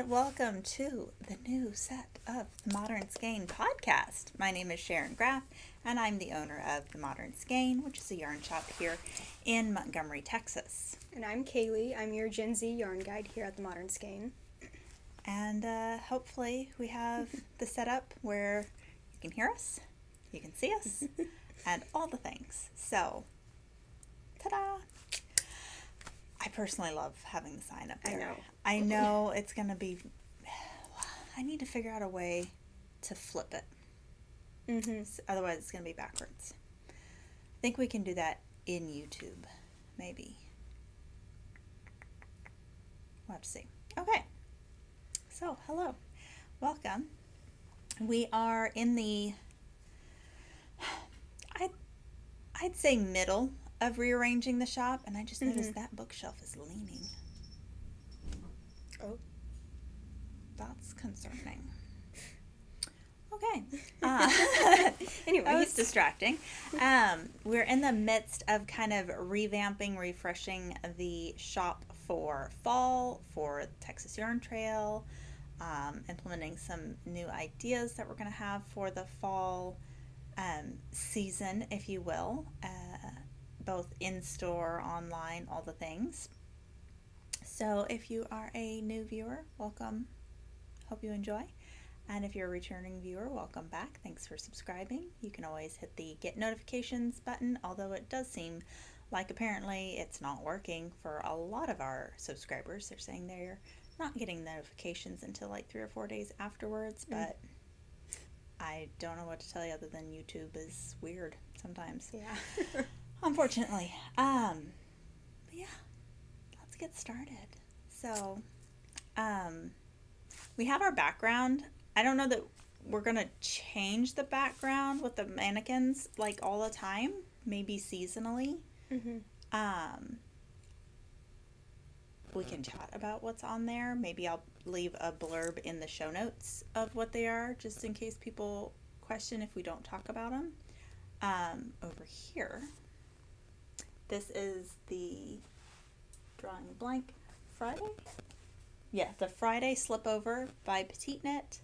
Welcome to the new set of the Modern Skein podcast. My name is Sharon Graff, and I'm the owner of the Modern Skein, which is a yarn shop here in Montgomery, Texas. And I'm Ceili. I'm your Gen Z yarn guide here at the Modern Skein. And hopefully we have the setup where you can hear us, you can see us, and all the things. So, ta-da! I personally love having the sign up there. I know it's going to be... I need to figure out a way to flip it. Mm-hmm. Otherwise, it's going to be backwards. I think we can do that in YouTube, maybe. We'll have to see. Okay. So, hello. Welcome. We are in the... I'd say middle of rearranging the shop, and I just noticed that bookshelf is leaning. Oh. That's concerning. Okay. Anyway, that was distracting. We're in the midst of kind of revamping, refreshing the shop for fall, for Texas Yarn Trail, implementing some new ideas that we're going to have for the fall season, if you will, both in-store, online, all the things. So if you are a new viewer, welcome. Hope you enjoy. And if you're a returning viewer, welcome back. Thanks for subscribing. You can always hit the get notifications button, although it does seem like apparently it's not working for a lot of our subscribers. They're saying they're not getting notifications until like 3 or 4 days afterwards, but I don't know what to tell you other than YouTube is weird sometimes. Yeah. Unfortunately. But yeah, let's get started. So, we have our background. I don't know that we're going to change the background with the mannequins like all the time, maybe seasonally. Mm-hmm. We can chat about what's on there. Maybe I'll leave a blurb in the show notes of what they are, just in case people question if we don't talk about them. Over here, this is the drawing blank Friday. Yeah, the Friday Slipover by Petite Knit.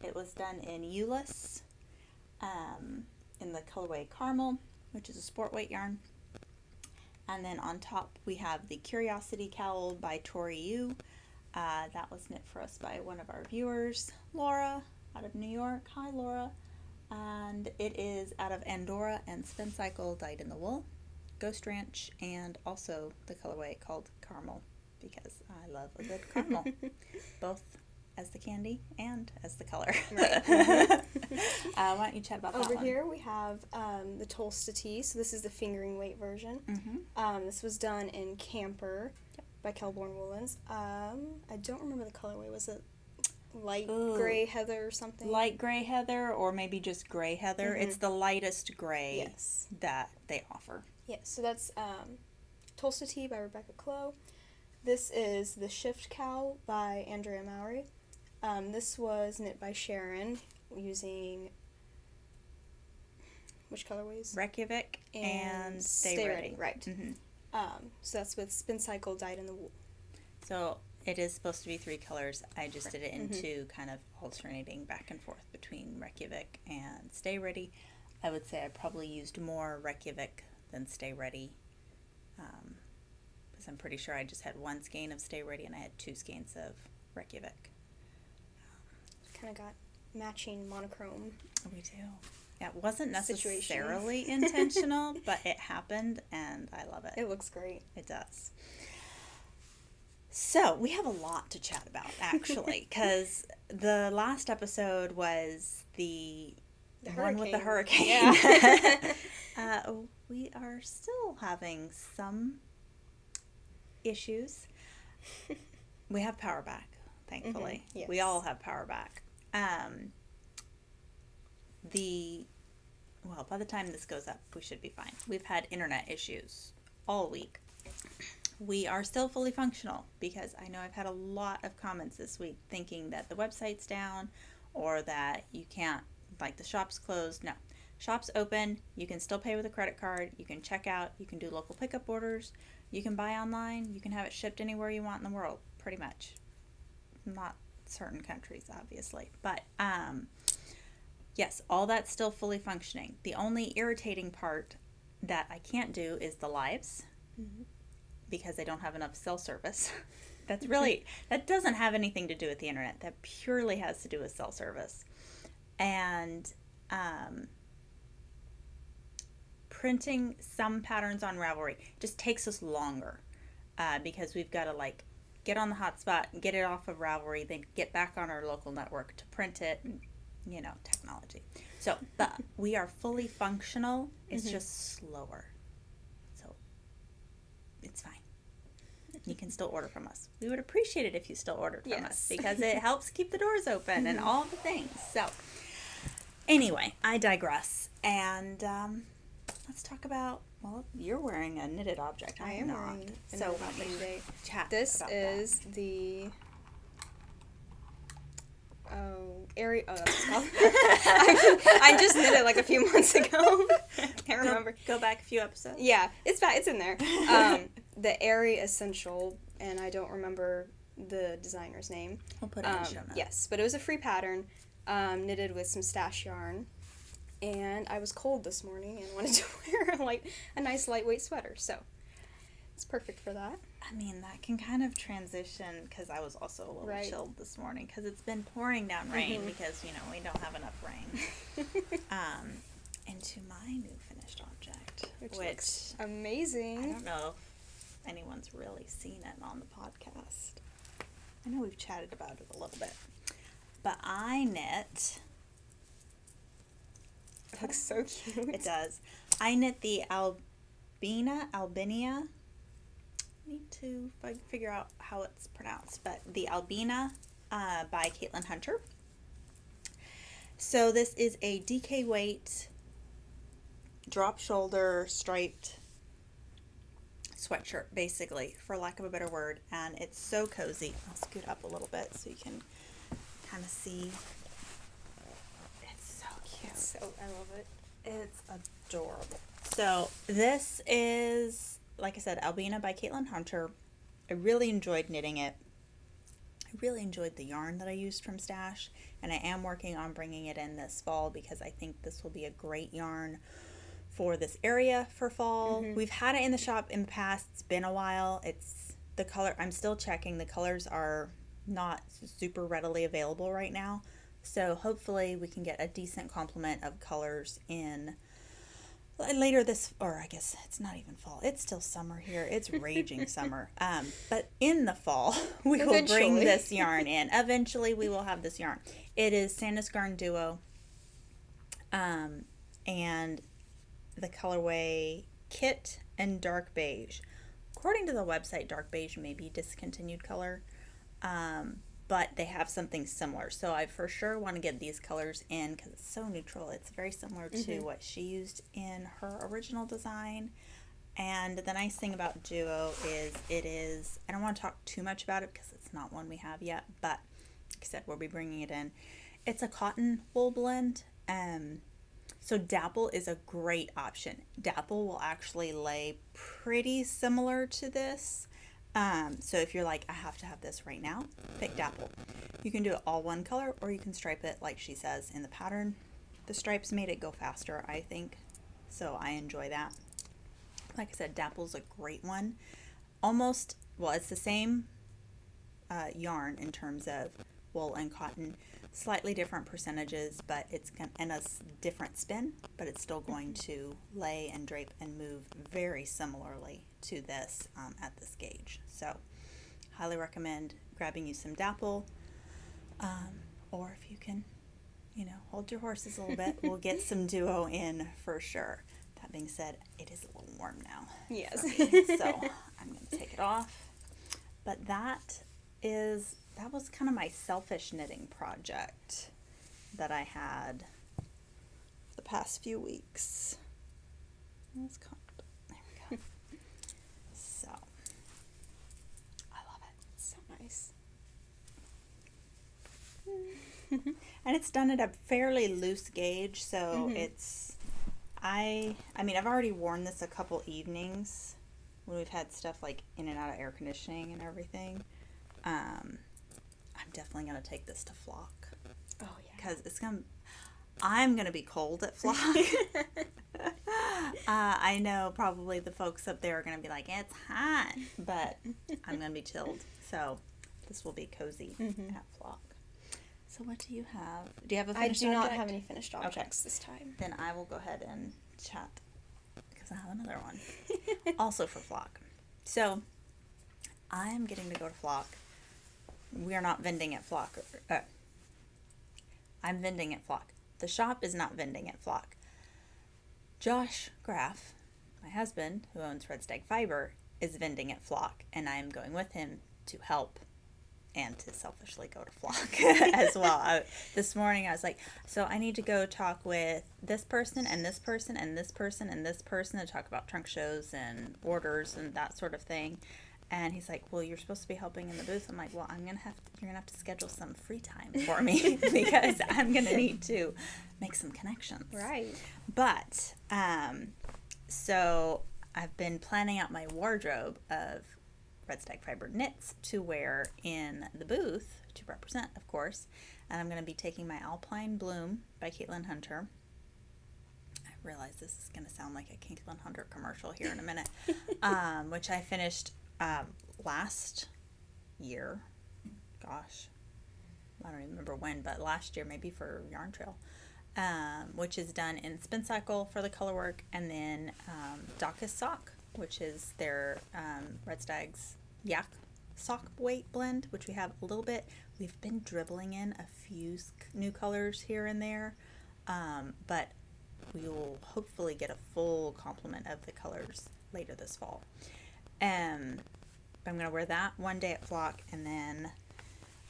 It was done in Ulysse, in the colorway Caramel, which is a sport weight yarn. And then on top we have the Curiosity Cowl by Tori Yu. That was knit for us by one of our viewers, Laura, out of New York. Hi, Laura. And it is out of Andorra and Spin Cycle dyed in the wool, Ghost Ranch, and also the colorway called Caramel, because I love a good caramel, both as the candy and as the color. Right. Why don't you chat about that one? Over here we have the Tolsta tee. So this is the fingering weight version. Mm-hmm. This was done in Camper by Kelbourne Woolens. I don't remember the colorway. Was it light gray heather or something? Light gray heather, or maybe just gray heather. Mm-hmm. It's the lightest gray that they offer. Yes, so that's Tolsta tee by Rebecca Clow. This is the Shift Cowl by Andrea Mowry. This was knit by Sharon using which colorways? Reykjavik and Stay Ready. Right. Mm-hmm. So that's with Spin Cycle dyed in the wool. So it is supposed to be 3 colors. I just did it in 2, kind of alternating back and forth between Reykjavik and Stay Ready. I would say I probably used more Reykjavik than Stay Ready, because I'm pretty sure I just had 1 skein of Stay Ready and I had 2 skeins of Reykjavik. Kind of got matching monochrome. We do. Yeah, it wasn't necessarily intentional, but it happened, and I love it. It looks great. It does. So, we have a lot to chat about, actually, because the last episode was the one with the hurricane. Yeah. We are still having some issues. We have power back, thankfully. Mm-hmm. Yes. We all have power back. Well, by the time this goes up, we should be fine. We've had internet issues all week. We are still fully functional because I know I've had a lot of comments this week thinking that the website's down or that you can't, like the shop's closed. No. Shop's open. You can still pay with a credit card. You can check out. You can do local pickup orders. You can buy online. You can have it shipped anywhere you want in the world, pretty much. Not certain countries, obviously. But, yes, all that's still fully functioning. The only irritating part that I can't do is the lives because I don't have enough cell service. That doesn't have anything to do with the internet. That purely has to do with cell service. And printing some patterns on Ravelry just takes us longer because we've got to like get on the hotspot, get it off of Ravelry, then get back on our local network to print it, and, technology. So, but we are fully functional. It's just slower. So, it's fine. You can still order from us. We would appreciate it if you still ordered from us because it helps keep the doors open and all the things. So, anyway, I digress. And let's talk about, well, you're wearing a knitted object. I am not. Wearing So, knitted object today. Chat This about is that. the Airy. Oh, that's what it's called. I just knit it like a few months ago. Can't remember. Go back a few episodes. Yeah, it's back. It's in there. The Airy Essential, and I don't remember the designer's name. We'll put it in the show notes. Yes, but it was a free pattern, knitted with some stash yarn, and I was cold this morning and wanted to wear a nice lightweight sweater, so it's perfect for that. I mean, that can kind of transition because I was also a little chilled this morning because it's been pouring down rain because, we don't have enough rain. Into my new finished object, which looks amazing. I don't know if anyone's really seen it on the podcast. I know we've chatted about it a little bit. But I knit... It looks so cute. It does. I knit the Albinia. Need to figure out how it's pronounced, but the Albina by Caitlin Hunter. So this is a DK weight, drop shoulder, striped sweatshirt, basically, for lack of a better word, and it's so cozy. I'll scoot up a little bit so you can kind of see. It's so cute. I love it. It's adorable. So this is, like I said, Albina by Caitlin Hunter. I really enjoyed knitting it. I really enjoyed the yarn that I used from Stash, and I am working on bringing it in this fall because I think this will be a great yarn for this area for fall. We've had it in the shop in the past. It's been a while. It's the color. I'm still checking. The colors are not super readily available right now. So hopefully we can get a decent complement of colors in later this, or I guess it's not even fall. It's still summer here. It's raging summer. But in the fall, we will bring this yarn in. Eventually we will have this yarn. It is Sandnes Garn Duo. And the colorway Kitt and Dark Beige. According to the website, Dark Beige may be discontinued color. But they have something similar. So I for sure want to get these colors in because it's so neutral. It's very similar to what she used in her original design. And the nice thing about Duo is it is, I don't want to talk too much about it because it's not one we have yet, but like I said, we'll be bringing it in. It's a cotton wool blend. So Dapple is a great option. Dapple will actually lay pretty similar to this. So if you're like, I have to have this right now, pick Dapple. You can do it all one color, or you can stripe it like she says in the pattern. The stripes made it go faster, I think. So I enjoy that. Like I said, Dapple's a great one. Almost, well, it's the same yarn in terms of wool and cotton. Slightly different percentages, but it's and a different spin, but it's still going to lay and drape and move very similarly to this at this gauge. So highly recommend grabbing you some Dapple, or if you can, hold your horses a little bit, we'll get some Duo in for sure. That being said, it is a little warm now. Yes. So I'm going to take it off But that was kind of my selfish knitting project that I had the past few weeks. There we go. So, I love it. So nice. And it's done at a fairly loose gauge, so it's, I mean, I've already worn this a couple evenings when we've had stuff like in and out of air conditioning and everything. I'm definitely going to take this to Flock. Oh, yeah. Because I'm going to be cold at Flock. I know probably the folks up there are going to be like, it's hot, but I'm going to be chilled. So this will be cozy at Flock. So what do you have? Do you have a finished object? I do not have any finished objects this time. Then I will go ahead and chat because I have another one. Also for Flock. So I am getting to go to Flock. We are not vending at Flock. I'm vending at Flock. The shop is not vending at Flock. Josh Graff, my husband, who owns Red Stag Fibre, is vending at Flock, and I am going with him to help and to selfishly go to Flock as well. This morning I was like, so I need to go talk with this person and this person and this person and this person to talk about trunk shows and orders and that sort of thing. And he's like, well, you're supposed to be helping in the booth. I'm like, well, you're going to have to schedule some free time for me because I'm going to need to make some connections. Right. But, so I've been planning out my wardrobe of Red Stag Fibre knits to wear in the booth to represent, of course. And I'm going to be taking my Alpine Bloom by Caitlin Hunter. I realize this is going to sound like a Caitlin Hunter commercial here in a minute, which I finished last year. Gosh, I don't even remember when, but last year, maybe for Yarn Trail, which is done in Spin Cycle for the color work, and then Dachus sock, which is their Red Stag's Yak sock weight blend, which we have a little bit. We've been dribbling in a few new colors here and there, but we will hopefully get a full complement of the colors later this fall. I'm going to wear that one day at Flock, and then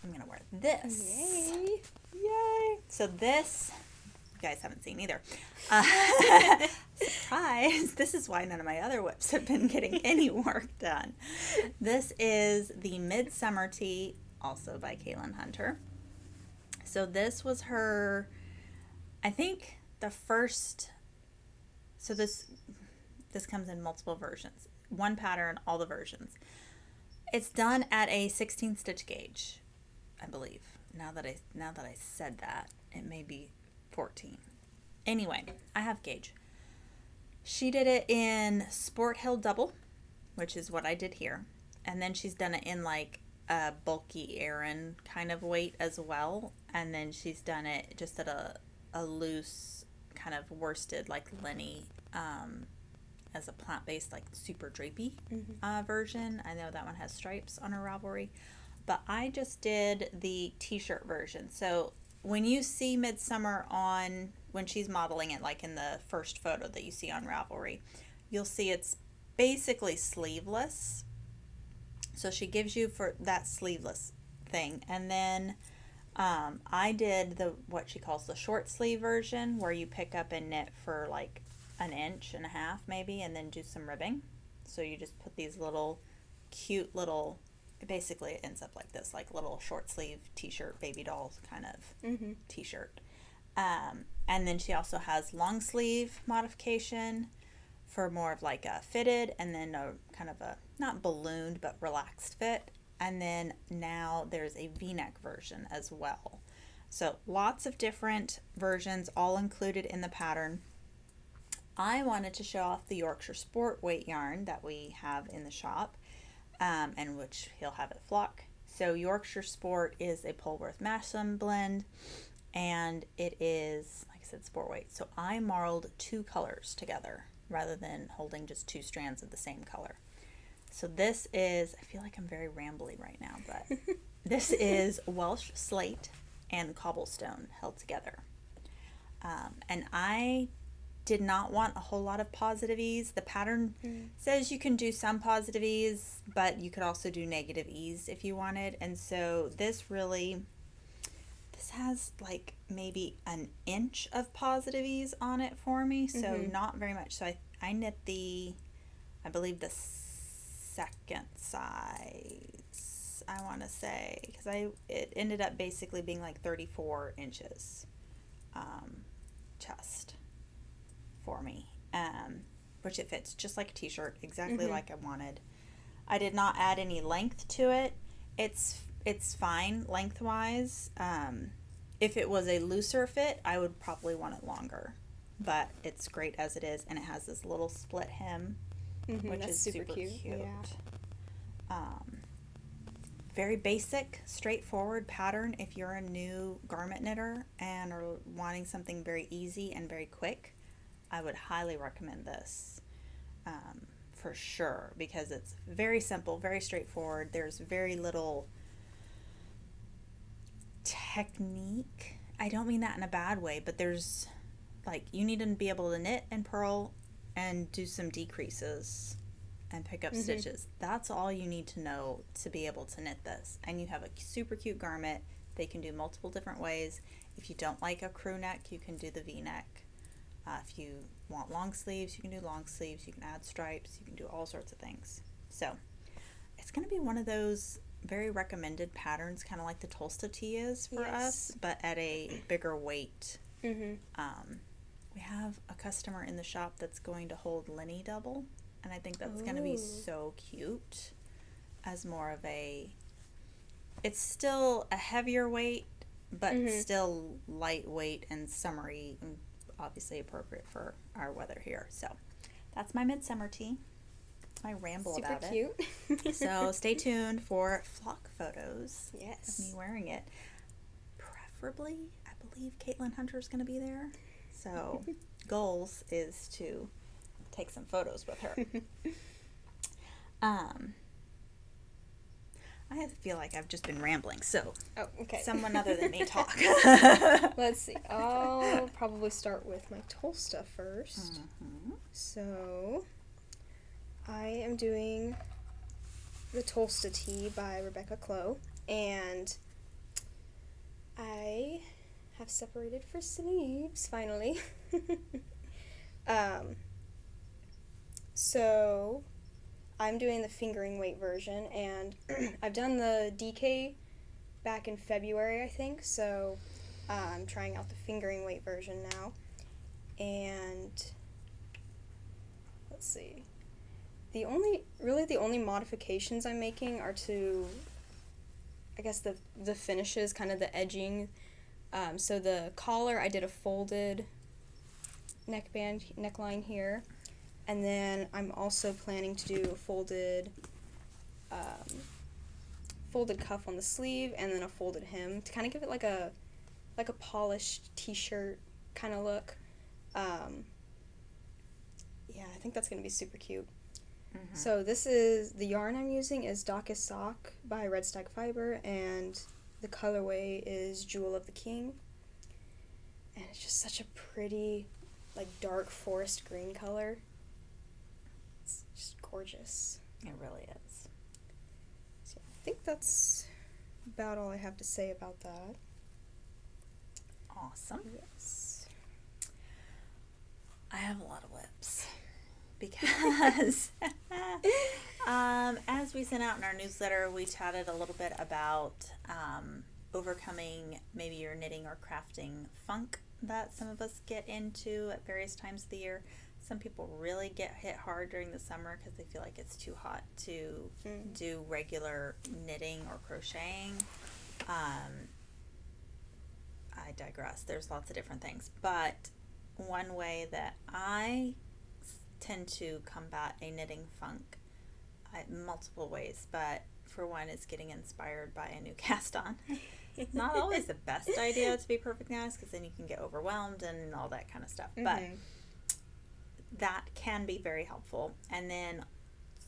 I'm going to wear this. Yay! Yay! So this, you guys haven't seen either. Surprise! This is why none of my other whips have been getting any work done. This is the Midsommar tee, also by Caitlin Hunter. So this was her, I think, the first, so this comes in multiple versions. One pattern, all the versions. It's done at a 16 stitch gauge, I believe. Now that I said that, it may be 14. Anyway, I have gauge. She did it in Sport Hill Double, which is what I did here. And then she's done it in like a bulky Aran kind of weight as well. And then she's done it just at a loose kind of worsted like Lenny as a plant-based like super drapey version. I know that one has stripes on her Ravelry. But I just did the t-shirt version. So when you see Midsommar on, when she's modeling it, like in the first photo that you see on Ravelry, you'll see it's basically sleeveless. So she gives you for that sleeveless thing. And then I did what she calls the short sleeve version, where you pick up and knit for like 1.5 inches maybe, and then do some ribbing. So you just put these little cute little, basically it ends up like this, like little short sleeve t-shirt, baby doll kind of t-shirt. And then she also has long sleeve modification for more of like a fitted, and then a kind of a, not ballooned, but relaxed fit. And then now there's a v-neck version as well. So lots of different versions all included in the pattern. I wanted to show off the Yorkshire Sport weight yarn that we have in the shop, and which he'll have at Flock. So Yorkshire Sport is a Polworth Masham blend, and it is, like I said, sport weight. So I marled 2 colors together rather than holding just 2 strands of the same color. So this is, I feel like I'm very rambly right now, but this is Welsh Slate and Cobblestone held together. And I did not want a whole lot of positive ease. The pattern says you can do some positive ease, but you could also do negative ease if you wanted. And so this has like maybe an inch of positive ease on it for me, so not very much. So I knit I believe the second size, I want to say, because it ended up basically being like 34 inches chest for me, which it fits just like a t-shirt, exactly like I wanted. I did not add any length to it. It's fine lengthwise. If it was a looser fit, I would probably want it longer, but it's great as it is, and it has this little split hem, which is super cute. Yeah. Very basic, straightforward pattern if you're a new garment knitter and are wanting something very easy and very quick. I would highly recommend this for sure, because it's very simple, very straightforward. There's very little technique. I don't mean that in a bad way, but there's like, you need to be able to knit and purl and do some decreases and pick up stitches. That's all you need to know to be able to knit this. And you have a super cute garment. They can do multiple different ways. If you don't like a crew neck, you can do the V-neck. If you want long sleeves, you can do long sleeves. You can add stripes. You can do all sorts of things. So it's going to be one of those very recommended patterns, kind of like the Tolsta tee is for us, but at a bigger weight. We have a customer in the shop that's going to hold Lenny double, and I think that's going to be so cute as more of it's still a heavier weight, but still lightweight and summery, and obviously appropriate for our weather here. So that's my midsummer tee. My ramble Super about cute. it. So stay tuned for flock photos of me wearing it. Preferably, I believe Caitlin Hunter's going to be there. So goals is to take some photos with her. I feel like I've just been rambling, so someone other than me talk. Let's see. I'll probably start with my Tolsta first. So I am doing the Tolsta tee by Rebecca Clow, and I have separated for sleeves finally. So I'm doing the fingering weight version, and I've done the DK back in February, I think, so I'm trying out the fingering weight version now. And let's see. The only modifications I'm making are to, I guess, the finishes, kind of the edging. So the collar, I did a folded neckline here. And then I'm also planning to do a folded cuff on the sleeve, and then a folded hem to kind of give it like a polished t-shirt kind of look. Yeah, I think that's going to be super cute. So the yarn I'm using is Dachus Sock by Red Stag Fibre, and the colorway is Jewel of the King. And it's just such a pretty, like, dark forest green color. It's just gorgeous. It really is. So I think that's about all I have to say about that. Awesome. Yes. I have a lot of lips because as we sent out in our newsletter, we chatted a little bit about overcoming maybe your knitting or crafting funk that some of us get into at various times of the year. Some people really get hit hard during the summer because they feel like it's too hot to do regular knitting or crocheting. I digress. There's lots of different things. But one way that I tend to combat a knitting funk, multiple ways, but for one, is getting inspired by a new cast on. Not always the best idea, to be perfectly honest, because then you can get overwhelmed and all that kind of stuff. But that can be very helpful. And then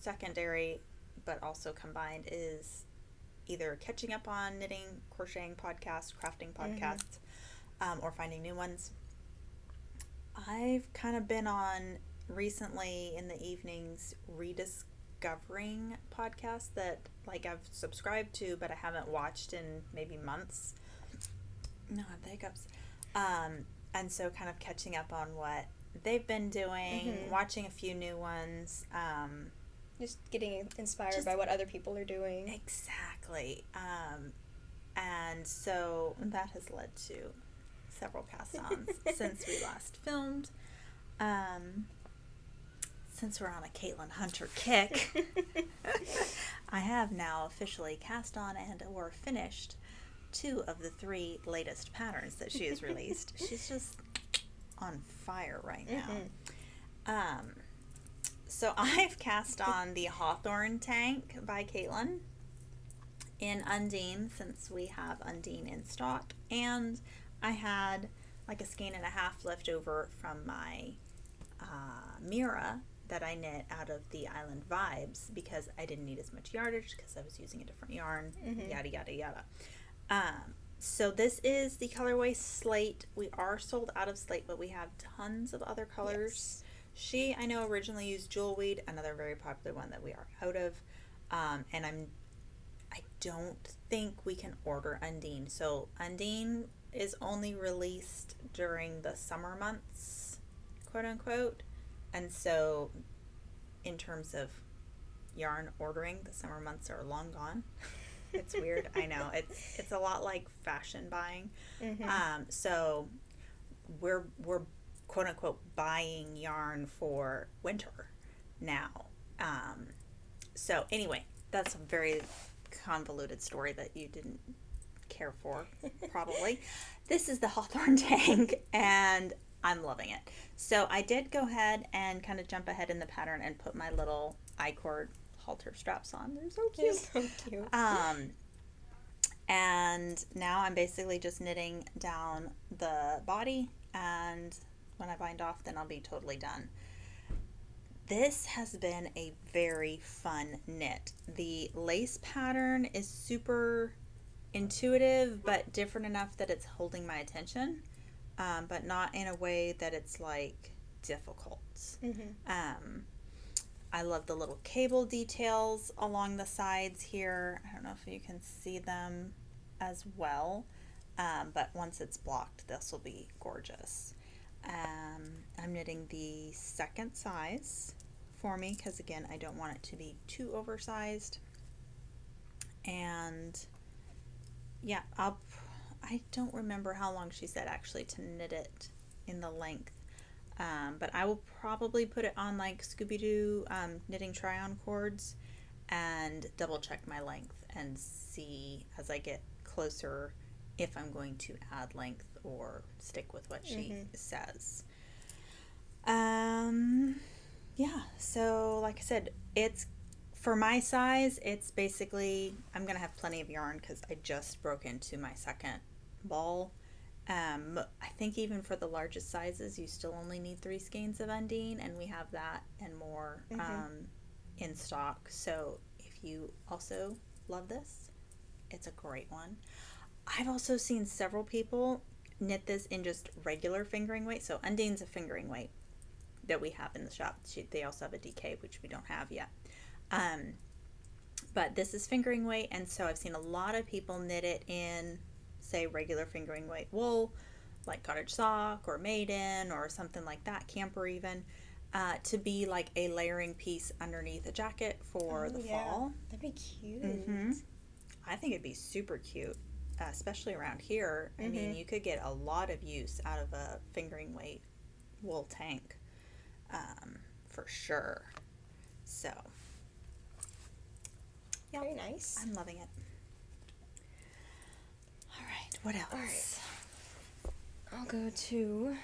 secondary, but also combined, is either catching up on knitting, crocheting podcasts, crafting podcasts, or finding new ones. I've kind of been on recently in the evenings rediscovering podcasts that like I've subscribed to, but I haven't watched in maybe months. No, I have the hiccups. And so kind of catching up on what they've been doing, watching a few new ones. Just getting inspired by what other people are doing. Exactly. And so that has led to several cast-ons since we last filmed. Since we're on a Caitlin Hunter kick, I have now officially cast on and or finished 2 of the 3 latest patterns that she has released. She's just on fire right now. So I've cast on the Hawthorne tank by Caitlin in Undine, since we have Undine in stock, and I had like a skein and a half left over from my Mira that I knit out of the Island Vibes because I didn't need as much yardage because I was using a different yarn, yada yada yada. So this is the colorway Slate. We are sold out of Slate, but we have tons of other colors. Yes. She, I know, originally used Jewelweed, another very popular one that we are out of, and I don't think we can order Undine. So Undine is only released during the summer months, quote unquote, and so in terms of yarn ordering, the summer months are long gone. It's weird. I know. It's a lot like fashion buying. So we're quote unquote buying yarn for winter now. So anyway, that's a very convoluted story that you didn't care for, probably. This is the Hawthorne tank, and I'm loving it. So I did go ahead and kind of jump ahead in the pattern and put my little I-cord halter straps on. They're so cute. They're so cute. And now I'm basically just knitting down the body, and when I bind off, then I'll be totally done. This has been a very fun knit. The lace pattern is super intuitive, but different enough that it's holding my attention, but not in a way that it's like difficult. I love the little cable details along the sides here. I don't know if you can see them as well, but once it's blocked, this will be gorgeous. I'm knitting the second size for me because, again, I don't want it to be too oversized. And yeah, I don't remember how long she said actually to knit it in the length. But I will probably put it on like Scooby-Doo knitting try-on cords and double check my length and see as I get closer if I'm going to add length or stick with what she says. Yeah, so like I said, it's for my size, it's basically, I'm going to have plenty of yarn because I just broke into my second ball. I think even for the largest sizes, you still only need 3 skeins of Undine, and we have that and more in stock. So if you also love this, it's a great one. I've also seen several people knit this in just regular fingering weight. So Undine's a fingering weight that we have in the shop. They also have a DK, which we don't have yet. But this is fingering weight, and so I've seen a lot of people knit it in, say, regular fingering weight wool, like cottage sock or maiden or something like that, camper even, to be like a layering piece underneath a jacket for the fall. That'd be cute. I think it'd be super cute, especially around here. I mean, you could get a lot of use out of a fingering weight wool tank, for sure. So, yeah, very nice. I'm loving it. All right, what else? All right. I'll go to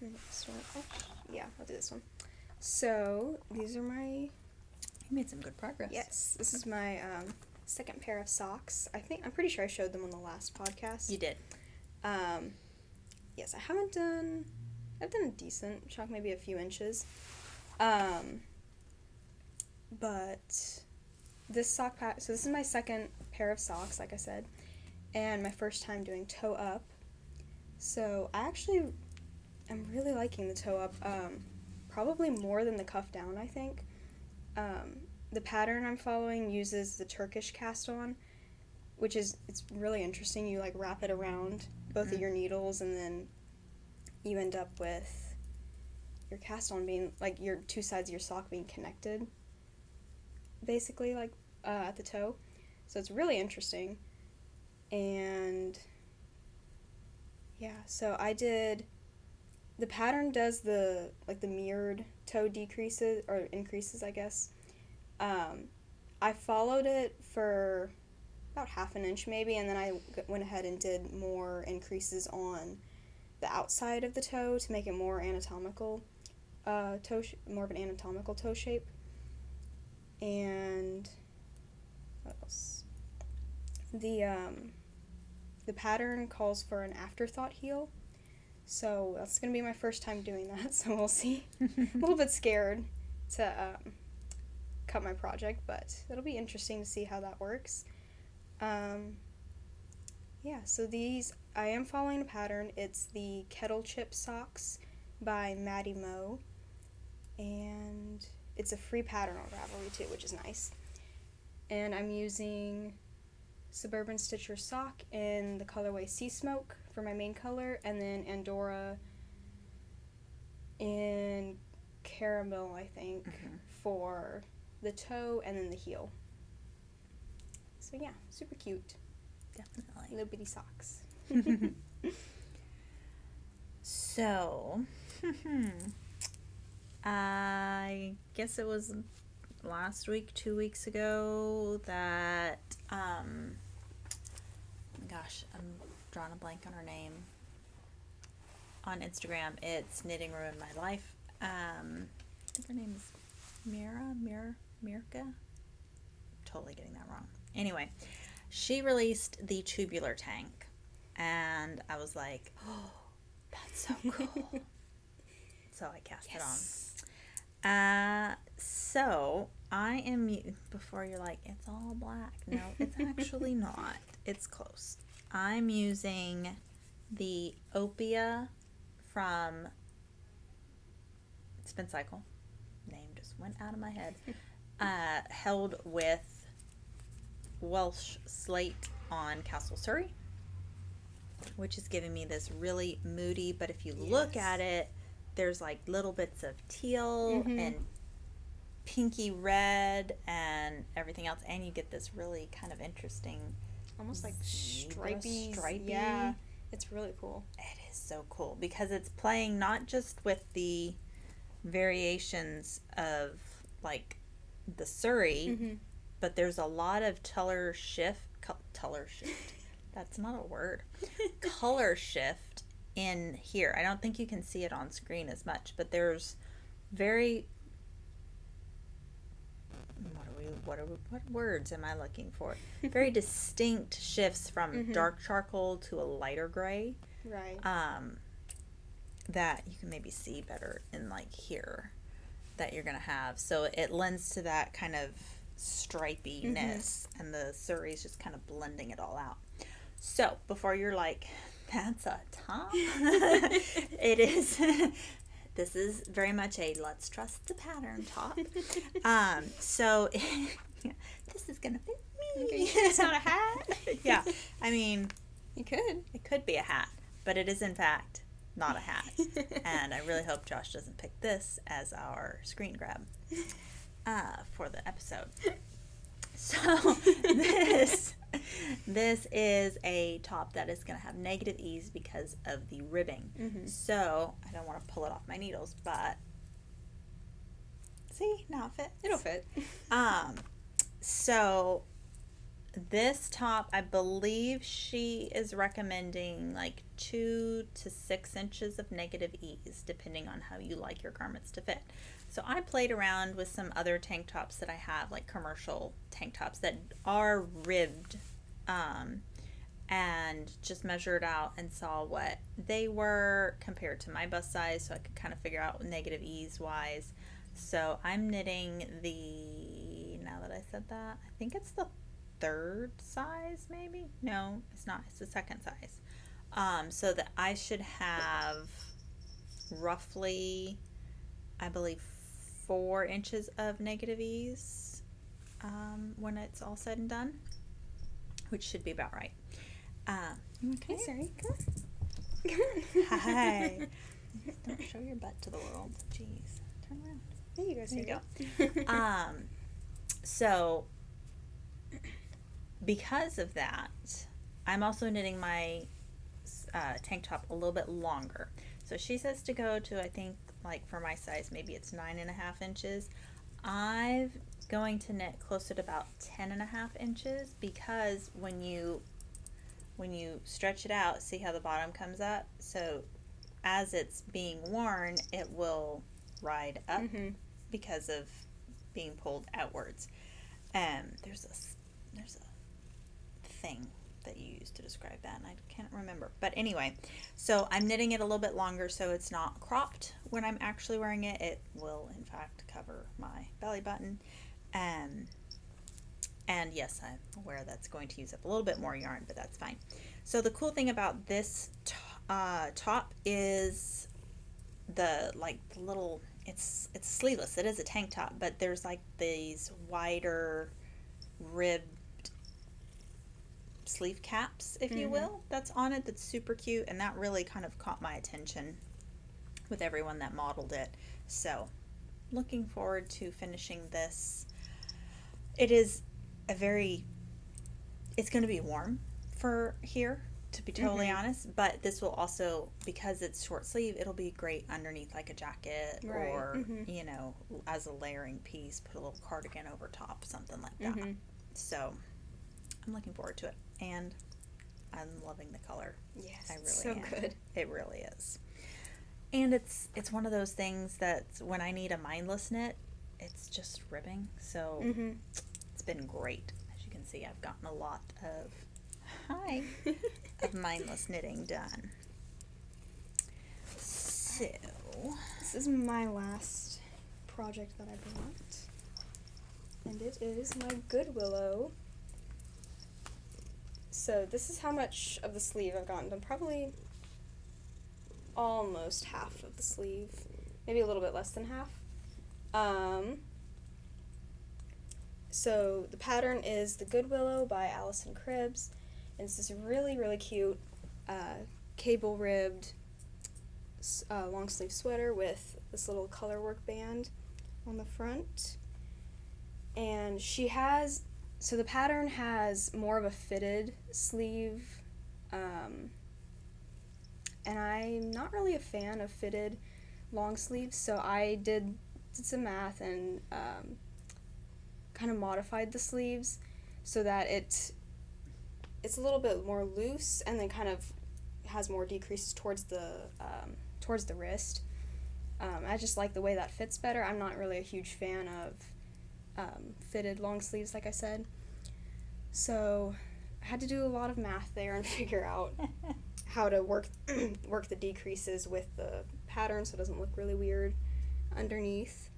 this one. Yeah, I'll do this one. So, these are my... You made some good progress. Yes, this is my second pair of socks. I'm pretty sure I showed them on the last podcast. You did. Yes, I've done a decent chunk, maybe a few inches. But this sock pattern, so this is my second pair of socks, like I said, and my first time doing toe up. So I I'm really liking the toe up. Probably more than the cuff down, I think. The pattern I'm following uses the Turkish cast on, which is, it's really interesting. You like wrap it around both of your needles, and then you end up with your cast on being like your two sides of your sock being connected, basically, like at the toe. So it's really interesting. And yeah, so I did, the pattern does the like the mirrored toe decreases or increases, I guess. I followed it for about half an inch maybe, and then I went ahead and did more increases on the outside of the toe to make it more anatomical, more of an anatomical toe shape. And what else? The pattern calls for an afterthought heel, so that's gonna be my first time doing that. So we'll see. A little bit scared to cut my project, but it'll be interesting to see how that works. Yeah, so these, I am following a pattern. It's the Kettle Chip Socks by Mattie Moe, and it's a free pattern on Ravelry too, which is nice. And I'm using Suburban Stitcher sock in the colorway Sea Smoke for my main color, and then Andorra in caramel, I think, for the toe and then the heel. So yeah, super cute. Definitely. Little bitty socks. So, I guess it was last week, 2 weeks ago, that, gosh, I'm drawing a blank on her name. On Instagram, it's Knitting Ruined My Life. I think her name is Mirka? Totally getting that wrong. Anyway, she released the tubular tank, and I was like, oh, that's so cool. So I cast it on. So I am, before you're like, it's all black. No, it's actually not. It's close. I'm using the Opia from Spin Cycle. Name just went out of my head. Held with Welsh Slate on Castle Surrey, which is giving me this really moody, but if you look at it, there's like little bits of teal and pinky red and everything else, and you get this really kind of interesting, almost like stripy. Yeah, it's really cool. It is so cool because it's playing not just with the variations of like the Surrey, but there's a lot of color shift. That's not a word. Color shift in here. I don't think you can see it on screen as much, but there's very, what words am I looking for? Very distinct shifts from dark charcoal to a lighter gray. Right. That you can maybe see better in like here that you're gonna have. So it lends to that kind of stripiness, and the Surrey's just kind of blending it all out. So before you're like, that's a top, it is. This is very much a let's trust the pattern top. So this is gonna fit me. It's not a hat. Yeah, I mean, it could be a hat, but it is in fact not a hat. And I really hope Josh doesn't pick this as our screen grab for the episode. So this is a top that is going to have negative ease because of the ribbing. So I don't want to pull it off my needles, but see, now it fits. It'll fit. So this top, I believe she is recommending like 2 to 6 inches of negative ease, depending on how you like your garments to fit. So I played around with some other tank tops that I have, like commercial tank tops that are ribbed, and just measured out and saw what they were compared to my bust size, so I could kind of figure out negative ease wise. So I'm knitting now that I said that, I think it's the 3rd size, maybe? No, it's not. It's the 2nd size. So that I should have roughly, I believe, 4 inches of negative ease when it's all said and done, which should be about right. Okay, sorry. Come on. Hi. Don't show your butt to the world. Jeez. Turn around. There you go. There you go. So, because of that, I'm also knitting my tank top a little bit longer. So she says to go to, I think, like for my size, maybe it's 9.5 inches. I'm going to knit closer to about 10.5 inches, because when you stretch it out, see how the bottom comes up? So as it's being worn, it will ride up because of being pulled outwards. There's a thing that you use to describe that, and I can't remember. But anyway, so I'm knitting it a little bit longer so it's not cropped when I'm actually wearing it. It will, in fact, cover my belly button. And yes, I'm aware that's going to use up a little bit more yarn, but that's fine. So the cool thing about this top is the little, it's sleeveless. It is a tank top, but there's like these wider ribbed sleeve caps, if you will, that's on it. That's super cute, and that really kind of caught my attention with everyone that modeled it. So looking forward to finishing this. It is it's going to be warm for here, to be totally honest, but this will also, because it's short sleeve, it'll be great underneath like a jacket, or you know, as a layering piece, put a little cardigan over top, something like that. So I'm looking forward to it, and I'm loving the color. Yes, I really so am. good. It really is. And it's one of those things that when I need a mindless knit, it's just ribbing. So it's been great. As you can see, I've gotten a lot of mindless knitting done. So this is my last project that I brought, and it is my good Willow. So this is how much of the sleeve I've gotten done. Probably almost half of the sleeve, maybe a little bit less than half. So the pattern is the Good Willow by Allison Cribbs, and it's this really, really cute cable ribbed long sleeve sweater with this little color work band on the front. And she has, so the pattern has more of a fitted sleeve, and I'm not really a fan of fitted long sleeves, so I did some math and kind of modified the sleeves so that it's a little bit more loose, and then kind of has more decreases towards the wrist. I just like the way that fits better. I'm not really a huge fan of fitted long sleeves, like I said. So I had to do a lot of math there and figure out how to work the decreases with the pattern so it doesn't look really weird underneath.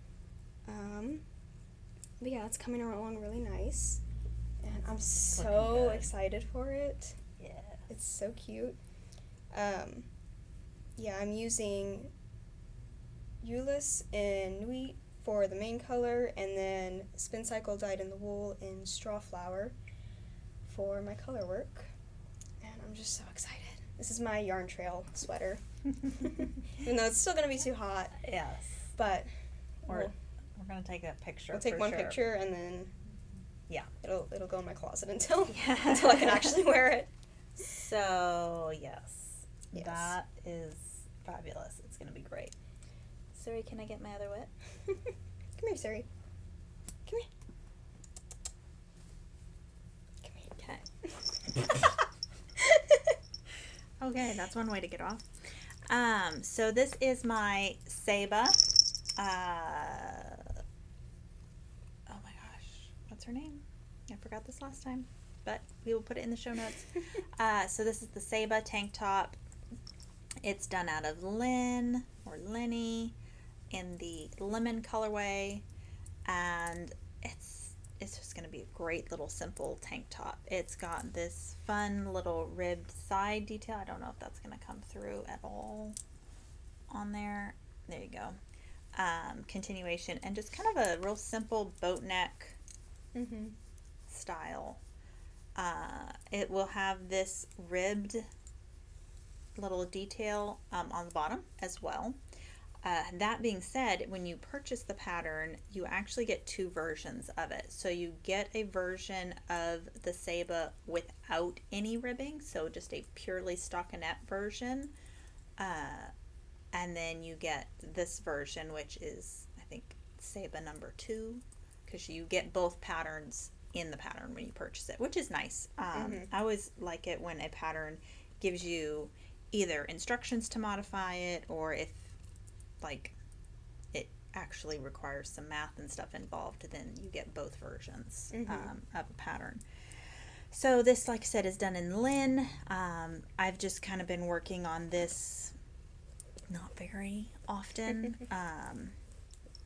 But yeah, it's coming along really nice, and I'm so excited for it. Yeah, it's so cute. Yeah, I'm using Ulysse in Nuit for the main color, and then Spin Cycle dyed in the wool in Straw Flower for my color work, and I'm just so excited. This is my yarn trail sweater, even though it's still going to be too hot. Yes. But we're going to take a picture. We'll take one picture, and then it'll go in my closet until I can actually wear it. So yes, that is fabulous. It's going to be great. Suri, can I get my other whip? Come here, Suri. Come here. Okay. Okay, that's one way to get off. So this is my Saba. Oh my gosh, what's her name? I forgot this last time, but we will put it in the show notes. So this is the Saba tank top. It's done out of Lynn or Lenny in the lemon colorway, and it's just going to be a great little simple tank top. It's got this fun little ribbed side detail. I don't know if that's going to come through at all on there. There you go. Continuation, and just kind of a real simple boat neck style. It will have this ribbed little detail on the bottom as well. That being said, when you purchase the pattern, you actually get two versions of it. So you get a version of the Saba without any ribbing, so just a purely stockinette version. And then you get this version, which is, I think, Saba number 2, because you get both patterns in the pattern when you purchase it, which is nice. I always like it when a pattern gives you either instructions to modify it, or if like it actually requires some math and stuff involved, then you get both versions of a pattern. So this, like I said, is done in lin. I've just kind of been working on this not very often,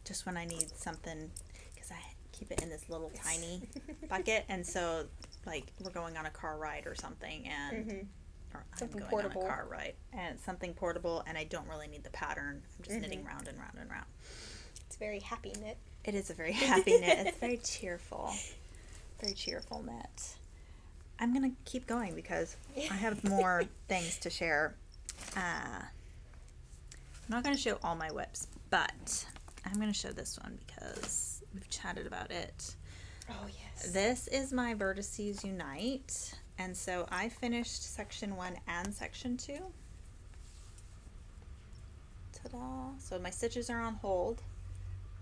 just when I need something, because I keep it in this little tiny bucket, and so like we're going on a car ride or something, and or something I'm going portable. on a car ride, and it's something portable, and I don't really need the pattern. I'm just knitting round and round and round. It's a very happy knit. It is a very happy knit. It's very cheerful knit. I'm gonna keep going because I have more things to share. I'm not going to show all my whips, but I'm going to show this one because we've chatted about it. Oh, yes. This is my Vertices Unite, and so I finished section 1 and section 2. Ta-da! So my stitches are on hold,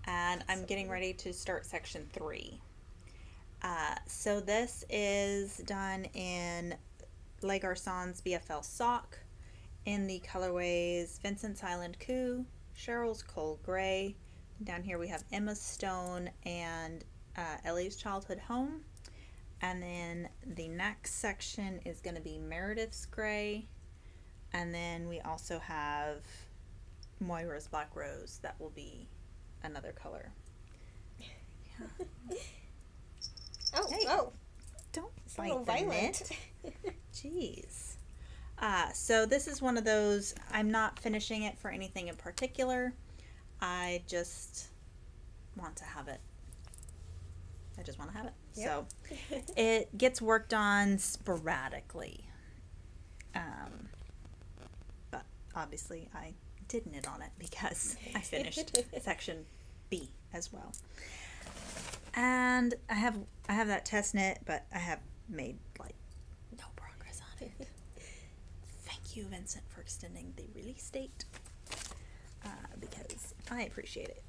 and I'm getting ready to start section 3. So this is done in Les Garçons BFL Sock, in the colorways Vincent's Island Coup, Cheryl's Coal Gray. Down here we have Emma's Stone and Ellie's Childhood Home. And then the next section is going to be Meredith's Gray. And then we also have Moira's Black Rose. That will be another color. Yeah. Oh. Don't It's a little bite the violent. knit. Jeez. So this is one of those, I'm not finishing it for anything in particular. I just want to have it. Yep. So it gets worked on sporadically. But obviously I did knit on it because I finished section B as well. And I have that test knit, but I have made like no progress on it. Thank you, Vincent, for extending the release date, because I appreciate it.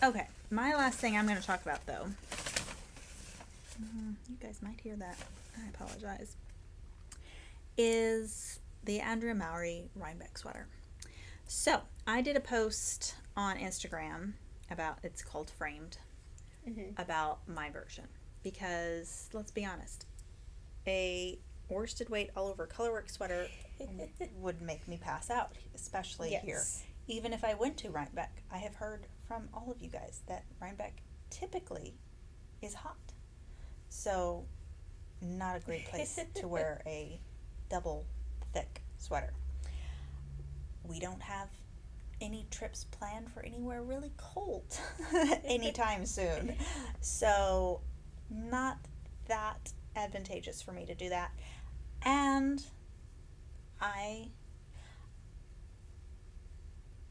Okay, my last thing I'm going to talk about, though, you guys might hear that, I apologize, is the Andrea Mowry Rhinebeck sweater. So, I did a post on Instagram about, it's called Framed, about my version, because, let's be honest, a worsted weight all over colorwork sweater would make me pass out, especially here. Even if I went to Rhinebeck, I have heard from all of you guys that Rhinebeck typically is hot. So, not a great place to wear a double thick sweater. We don't have any trips planned for anywhere really cold anytime soon. So, not that advantageous for me to do that. And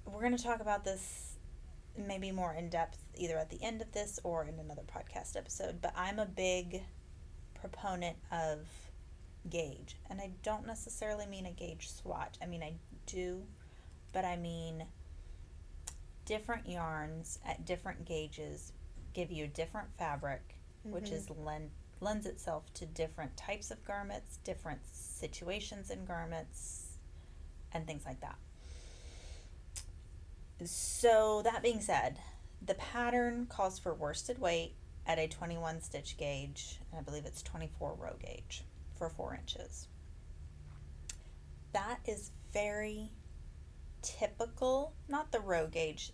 we're going to talk about this maybe more in depth either at the end of this or in another podcast episode, but I'm a big proponent of gauge, and I don't necessarily mean a gauge swatch. I mean, I do, but I mean different yarns at different gauges give you a different fabric, which is lends itself to different types of garments, different situations in garments, and things like that. So that being said, the pattern calls for worsted weight at a 21 stitch gauge, and I believe it's 24 row gauge for 4 inches. That is very typical, not the row gauge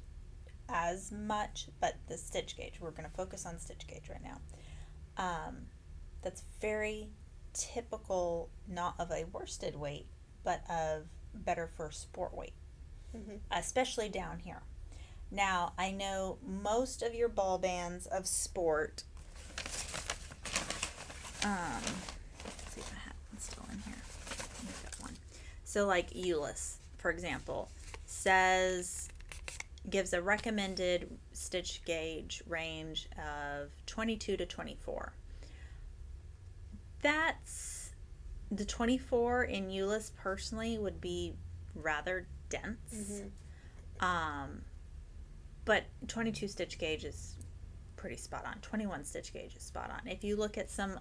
as much, but the stitch gauge. We're going to focus on stitch gauge right now. That's very typical, not of a worsted weight, but of better for sport weight. especially down here. Now, I know most of your ball bands of sport, let's see if I have one still in here. I've got one. So like Ulysse, for example, gives a recommended stitch gauge range of 22 to 24. That's the 24 in Ulysse personally would be rather dense. But 22 stitch gauge is pretty spot on. 21 stitch gauge is spot on. If you look at some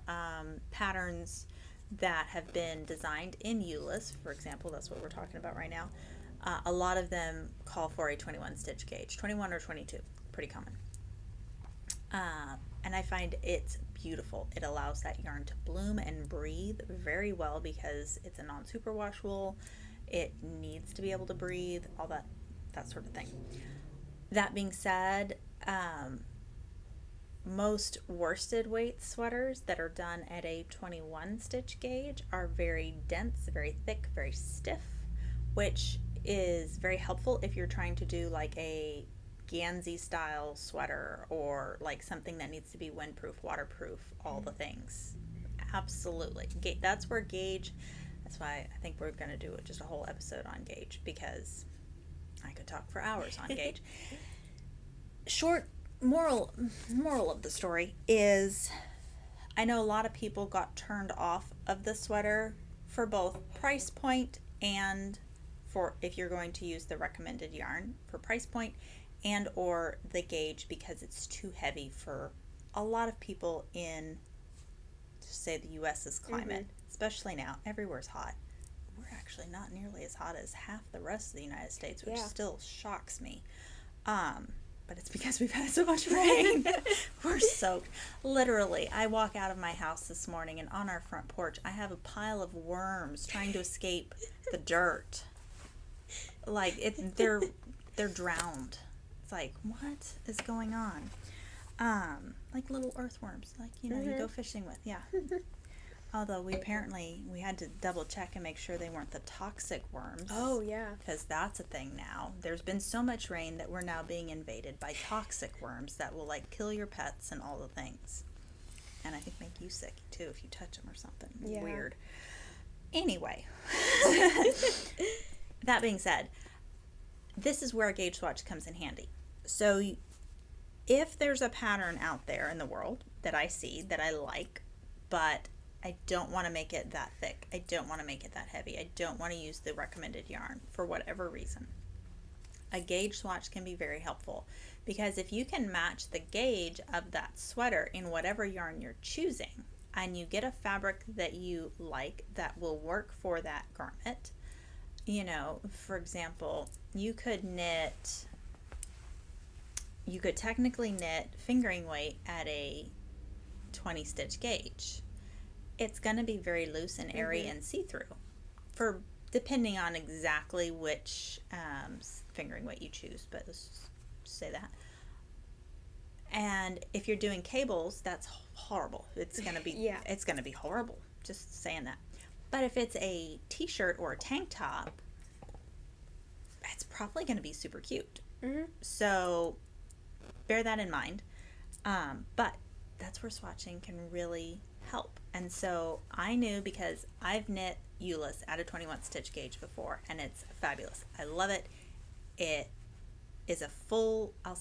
patterns that have been designed in Ulysse, for example, that's what we're talking about right now, a lot of them call for a 21 stitch gauge. 21 or 22, pretty common. And I find it's beautiful. It allows that yarn to bloom and breathe very well because it's a non-superwash wool. It needs to be able to breathe, all that sort of thing. That being said, most worsted weight sweaters that are done at a 21 stitch gauge are very dense, very thick, very stiff, which is very helpful if you're trying to do like a Gansey style sweater or like something that needs to be windproof, waterproof, all the things. Absolutely. That's where gauge, that's why I think we're going to do just a whole episode on gauge because I could talk for hours on gauge. Short moral of the story is I know a lot of people got turned off of the sweater for both price point and for if you're going to use the recommended yarn for price point and or the gauge because it's too heavy for a lot of people in, just say, the U.S.'s climate, especially now. Everywhere's hot. We're actually not nearly as hot as half the rest of the United States, which still shocks me. But it's because we've had so much rain. We're soaked. Literally, I walk out of my house this morning and on our front porch, I have a pile of worms trying to escape the dirt. Like, they're drowned. It's like, what is going on? Like little earthworms, like, you go fishing with, Although we had to double check and make sure they weren't the toxic worms. Oh, yeah. Because that's a thing now. There's been so much rain that we're now being invaded by toxic worms that will, like, kill your pets and all the things. And I think make you sick, too, if you touch them or something. Yeah. Weird. Anyway. That being said, this is where a gauge swatch comes in handy. So if there's a pattern out there in the world that I see that I like, but I don't want to make it that thick, I don't want to make it that heavy, I don't want to use the recommended yarn for whatever reason, a gauge swatch can be very helpful because if you can match the gauge of that sweater in whatever yarn you're choosing and you get a fabric that you like that will work for that garment, for example, you could technically knit fingering weight at a 20 stitch gauge. It's going to be very loose and airy and see-through for depending on exactly which fingering weight you choose, but let's just say that. And if you're doing cables, that's horrible. It's going to be it's going to be horrible, just saying that. But if it's a t-shirt or a tank top, it's probably going to be super cute. So bear that in mind. But that's where swatching can really help. And so I knew because I've knit Ulysse at a 21 stitch gauge before and it's fabulous. I love it. It is a full, I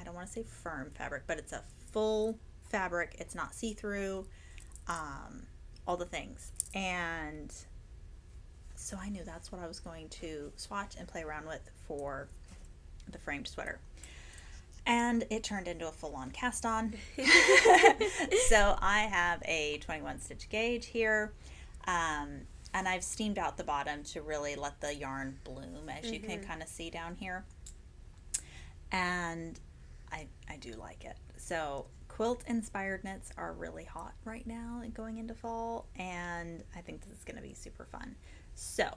don't want to say firm fabric, but it's a full fabric. It's not see-through, all the things. And so I knew that's what I was going to swatch and play around with for the framed sweater. And it turned into a full-on cast-on. So I have a 21 stitch gauge here. And I've steamed out the bottom to really let the yarn bloom, as you can kind of see down here. And I do like it. So quilt-inspired knits are really hot right now going into fall. And I think this is going to be super fun. So,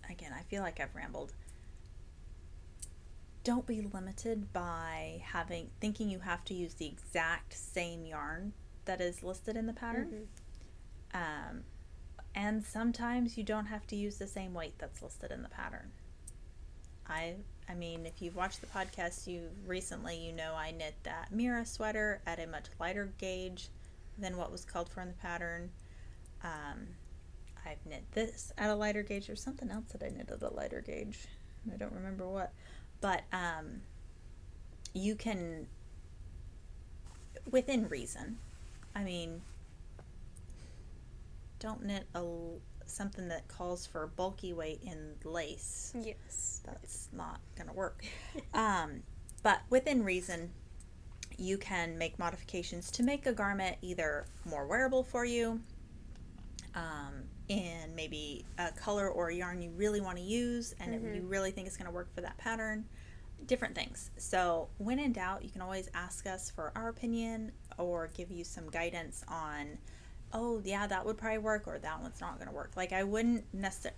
again, I feel like I've rambled. Don't be limited by thinking you have to use the exact same yarn that is listed in the pattern. And sometimes you don't have to use the same weight that's listed in the pattern. I mean, if you've watched the podcast, you know I knit that Mira sweater at a much lighter gauge than what was called for in the pattern. I've knit this at a lighter gauge. There's something else that I knit at a lighter gauge. I don't remember what. But you can, within reason, I mean, don't knit something that calls for bulky weight in lace. Yes. That's not going to work. But within reason, you can make modifications to make a garment either more wearable for you, in maybe a color or a yarn you really want to use, and you really think it's going to work for that pattern. Different things. So when in doubt, you can always ask us for our opinion or give you some guidance on, oh yeah, that would probably work, or that one's not going to work. Like I wouldn't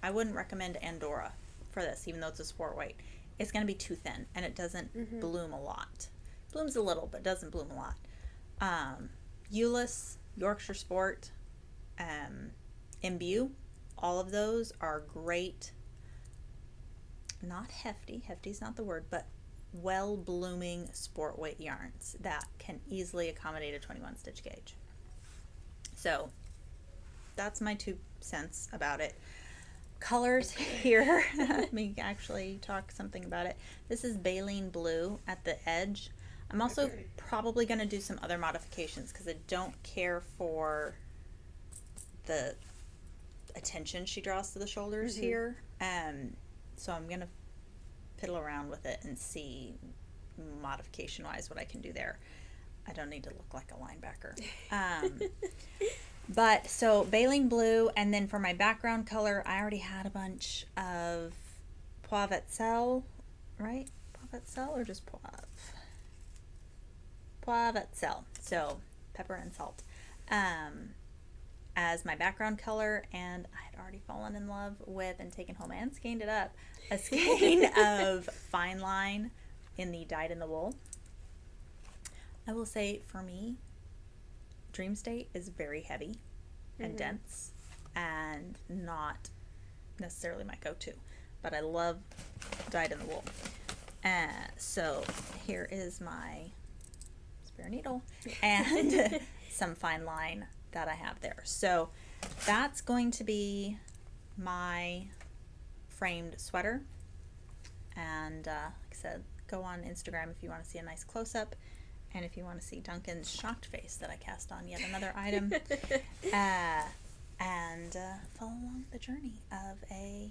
recommend Andorra for this, even though it's a sport weight. It's going to be too thin and it doesn't bloom a lot. Blooms a little, but doesn't bloom a lot. Ulysse, Yorkshire Sport, Imbue, all of those are great. Not hefty's not the word, but well blooming sport weight yarns that can easily accommodate a 21 stitch gauge. So that's my 2 cents about it. Colors here, let me actually talk something about it. This is baleen blue at the edge. I'm also probably going to do some other modifications because I don't care for the attention she draws to the shoulders here. So I'm going to piddle around with it and see modification wise what I can do there. I don't need to look like a linebacker. But so baleen blue, and then for my background color, I already had a bunch of Poivre Excel, right? Poivre Excel or just Poivre? Poivre Excel. So pepper and salt. As my background color, and I had already fallen in love with and taken home and skeined it up, a skein of Fine Line in the Dyed in the Wool. I will say, for me, Dream State is very heavy and dense and not necessarily my go-to, but I love Dyed in the Wool. So here is my spare needle and some Fine Line that I have there. So that's going to be my framed sweater. And like I said, go on Instagram if you want to see a nice close-up. And if you want to see Duncan's shocked face that I cast on yet another item, and follow along the journey of a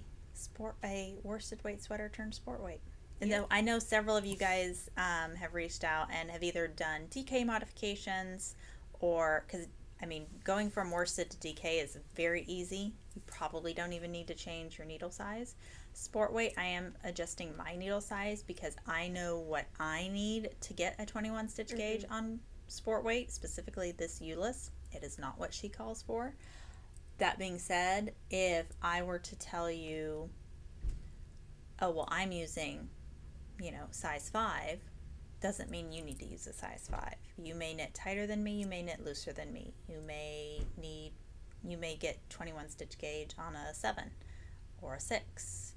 worsted weight sweater turned sport weight. And though I know several of you guys have reached out and have either done DK modifications, or because I mean, going from worsted to DK is very easy. You probably don't even need to change your needle size. Sport weight, I am adjusting my needle size because I know what I need to get a 21 stitch gauge on sport weight, specifically this Ulysse. It is not what she calls for. That being said, if I were to tell you, oh, well, I'm using, size 5, doesn't mean you need to use a size 5. You may knit tighter than me, you may knit looser than me. You may get 21 stitch gauge on a 7 or a 6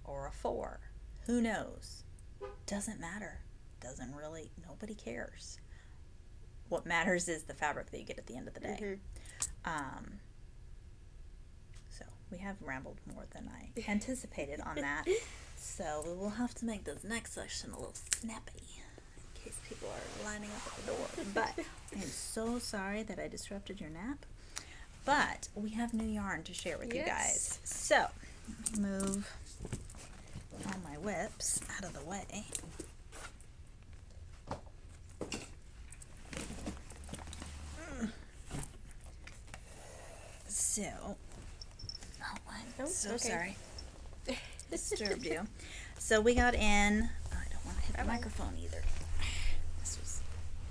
or a 4. Who knows? Doesn't matter. Doesn't really, nobody cares. What matters is the fabric that you get at the end of the day. So we have rambled more than I anticipated on that. So we will have to make this next section a little snappy in case people are lining up at the door. But I am so sorry that I disrupted your nap. But we have new yarn to share with you guys. So let me move all my whips out of the way. So, I'm sorry. Disturbed you. So we got in, I don't want to hit the microphone either. This was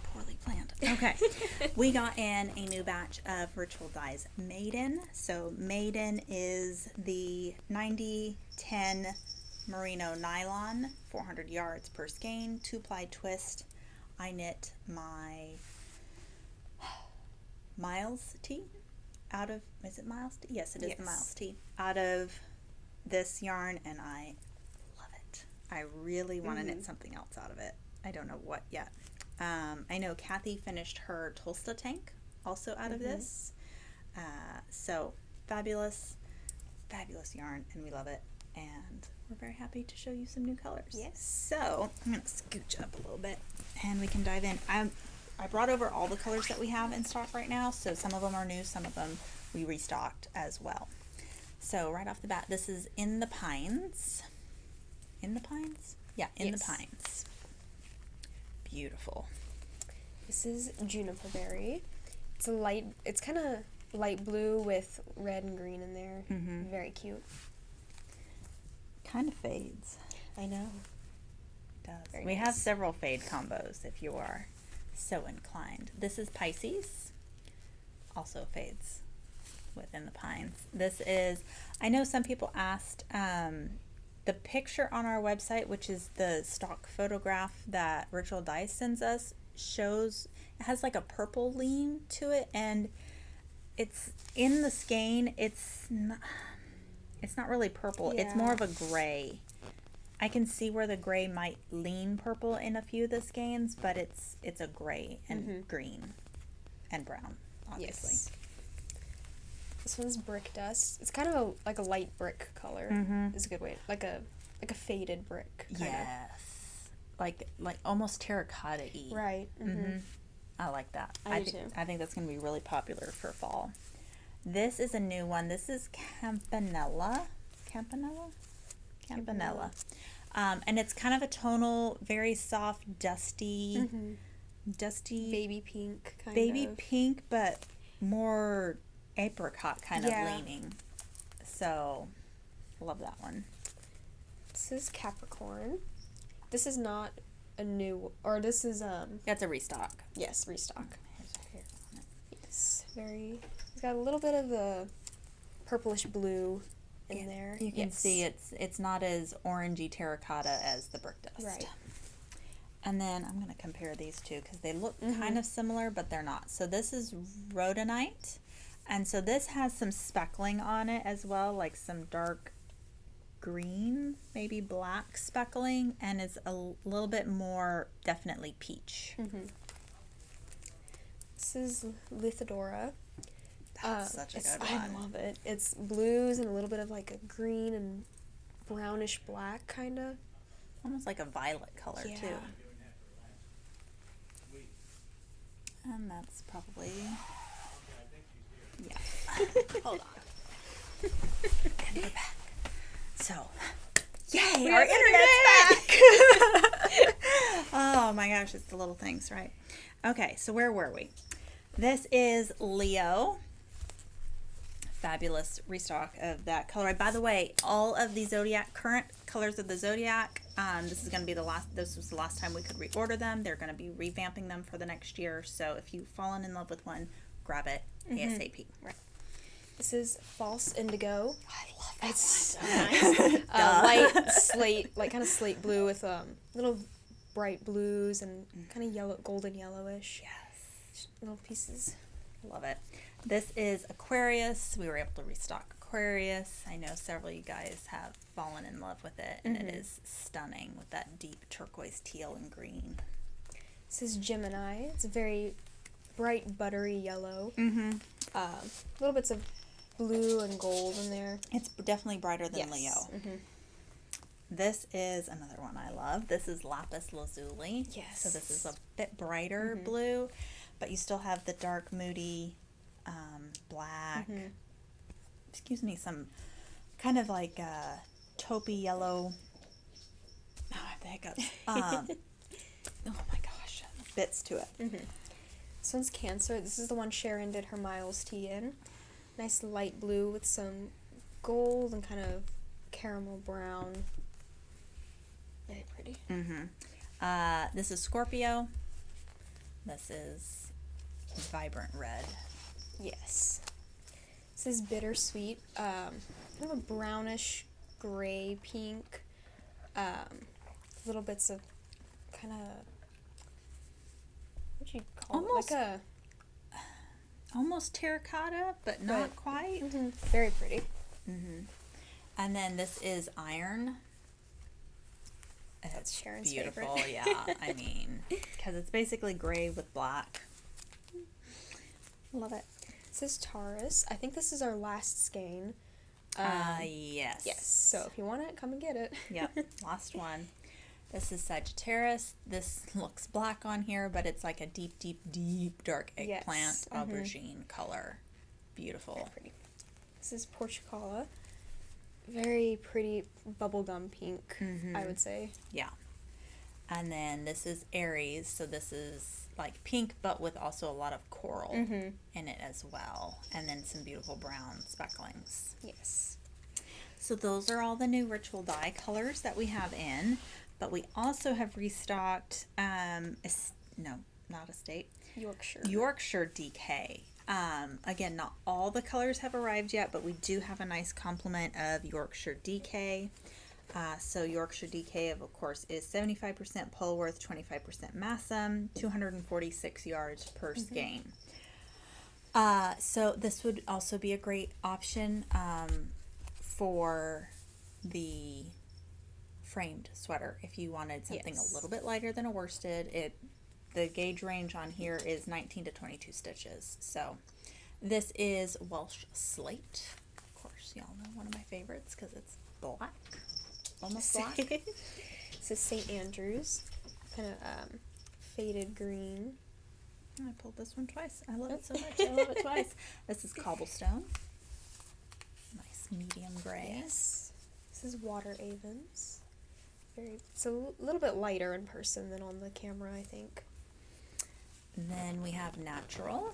poorly planned. Okay. We got in a new batch of Ritual Dyes Maiden. So Maiden is the 90-10 merino nylon, 400 yards per skein, 2-ply twist. I knit my Miles tee. out of, is it Miles Tea? Yes, it is the Yes. Miles Tea. Out of this yarn, and I love it. I really want to knit something else out of it. I don't know what yet. I know Kathy finished her Tolsta tank also out of this. So fabulous, fabulous yarn, and we love it. And we're very happy to show you some new colors. Yes. So I'm going to scooch up a little bit and we can dive in. I brought over all the colors that we have in stock right now. So some of them are new, some of them we restocked as well. So right off the bat, this is In the Pines. In the Pines? Yeah, In the Pines. Beautiful. This is Juniper Berry. It's kind of light blue with red and green in there. Very cute. Kind of fades. I know. It does. Very We nice. have several fade combos if you are so inclined. This is Pisces. Also fades within the Pines. This is, I know some people asked, the picture on our website, which is the stock photograph that Ritual Dye sends us, shows, it has like a purple lean to it, and it's in the skein, it's not really purple. It's Yeah. more of a gray. I can see where the gray might lean purple in a few of the skeins, but it's a gray and green and brown, obviously. Yes. This one's Brick Dust. It's kind of like a light brick color. Is a good way, like a faded brick. Yes, like almost terracotta-y. Right. I like that. I do too. I think that's going to be really popular for fall. This is a new one. This is Campanella. And it's kind of a tonal, very soft, dusty, Baby pink kind baby of. pink, but more apricot kind Yeah. of leaning. So, love that one. This is Capricorn. This is not a new, or this is That's a restock. yes, restock. Here's a hair on it. It's it's got a little bit of the purplish blue in there. You can see it's not as orangey terracotta as the Brick Dust. Right. And then I'm going to compare these two because they look kind of similar, but they're not. So this is Rhodonite. And so this has some speckling on it as well, like some dark green, maybe black speckling, and it's a little bit more definitely peach. This is Lithidora. That's such a good I one. love it. It's blues and a little bit of like a green and brownish black kind of. Almost like a violet color Yeah. too. And that's probably, yeah. Hold on. And we're back. So, yay, our internet's back. Oh my gosh, it's the little things, right? Okay, so where were we? This is Leo. Fabulous restock of that color. By the way, all of the Zodiac, current colors of the Zodiac, this is going to be this was the last time we could reorder them. They're going to be revamping them for the next year. So if you've fallen in love with one, grab it ASAP. Right. This is False Indigo. I love that It's one. so nice. Light slate, like kind of slate blue with little bright blues and kind of yellow, golden yellowish. Yes. Little pieces. Love it. This is Aquarius. We were able to restock Aquarius. I know several of you guys have fallen in love with it, and it is stunning with that deep turquoise, teal, and green. This is Gemini. It's a very bright, buttery yellow. Little bits of blue and gold in there. It's definitely brighter than Yes. Leo. This is another one I love. This is Lapis Lazuli. Yes. So this is a bit brighter blue, but you still have the dark, moody black. Excuse me, some kind of like taupey yellow. Oh, I have the hiccups. Oh my gosh, bits to it. This one's Cancer. This is the one Sharon did her Miles tea in. Nice light blue with some gold and kind of caramel brown. Very pretty. This is Scorpio. This is Vibrant Red. Yes. This is Bittersweet. Kind of a brownish gray pink. Little bits of kind of, what do you call Almost it? Like almost terracotta, but not quite. Very pretty. And then this is iron. That's Sharon's beautiful, favorite. yeah. I mean, because it's basically gray with black. Love it. This is Taurus. I think this is our last skein. Yes. Yes. So if you want it, come and get it. Yep. Last one. This is Sagittarius. This looks black on here, but it's like a deep, deep, deep dark eggplant aubergine color. Beautiful. Very pretty. This is Portucala. Very pretty bubblegum pink, I would say. Yeah. And then this is Aries. So this is like pink, but with also a lot of coral in it as well. And then some beautiful brown specklings. Yes. So those are all the new ritual dye colors that we have in. But we also have restocked, not Estate. Yorkshire DK. Again, not all the colors have arrived yet, but we do have a nice complement of Yorkshire DK. So Yorkshire DK, of course, is 75% Polworth, 25% Massam, 246 yards per skein. So this would also be a great option for the framed sweater if you wanted something a little bit lighter than a worsted. The gauge range on here is 19 to 22 stitches. So this is Welsh Slate. Of course, y'all know one of my favorites because it's black, almost black. This is St. Andrews, kind of faded green. I pulled this one twice. I love it so much. I love it twice. This is Cobblestone. Nice medium gray. Yes. This is Water Avens. It's a little bit lighter in person than on the camera, I think. And then we have Natural.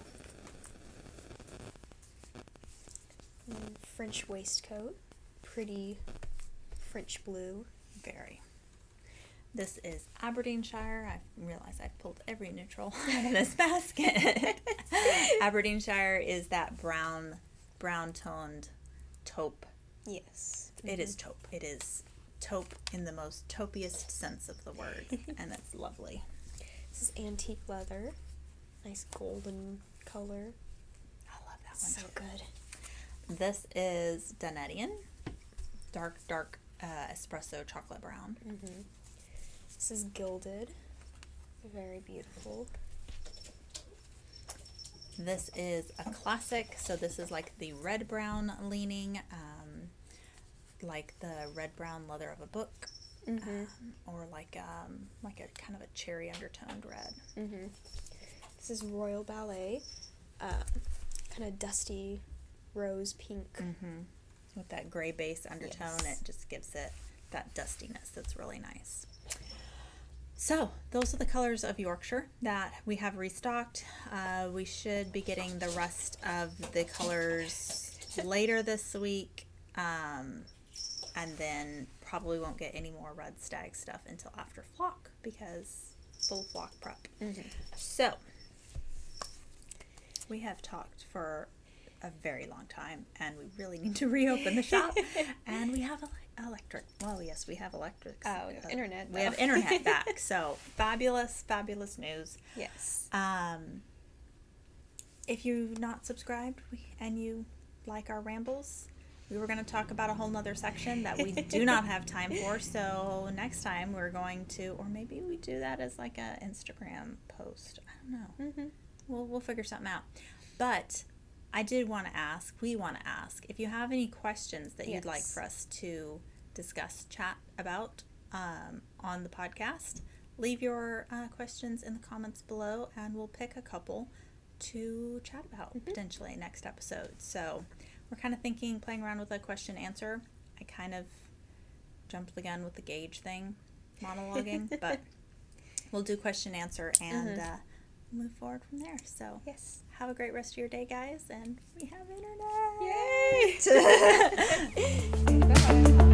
And French waistcoat. Pretty French blue. Very. This is Aberdeenshire. I realize I've pulled every neutral out of this basket. Aberdeenshire is that brown-toned taupe. Yes. It is taupe. It is taupe in the most taupiest sense of the word, and it's lovely. This is antique leather. Nice golden color. I love that one. So good. This is Dunedin. Dark espresso chocolate brown. This is Gilded. Very beautiful. This is a classic. So this is like the red-brown leaning, like the red-brown leather of a book, or like a kind of a cherry undertoned red. This is Royal Ballet, kind of dusty rose pink. With that gray base undertone, it just gives it that dustiness that's really nice. So those are the colors of Yorkshire that we have restocked. We should be getting the rest of the colors later this week, and then probably won't get any more red stag stuff until after flock because full flock prep. So we have talked for a very long time, and we really need to reopen the shop. And we have electric. Well, yes, we have electric. Oh, we have internet. We have internet back. So fabulous news. Yes. If you're not subscribed and you like our rambles, we were going to talk about a whole nother section that we do not have time for. So next time we're going to, or maybe we do that as like a Instagram post. I don't know. We'll figure something out. But I we want to ask, if you have any questions that you'd like for us to discuss, chat about on the podcast, leave your questions in the comments below, and we'll pick a couple to chat about potentially next episode. So we're kind of playing around with a question answer. I kind of jumped the gun with the gauge thing, monologuing, but we'll do question answer and move forward from there. So yes. Have a great rest of your day, guys, and we have internet. Yay! Bye.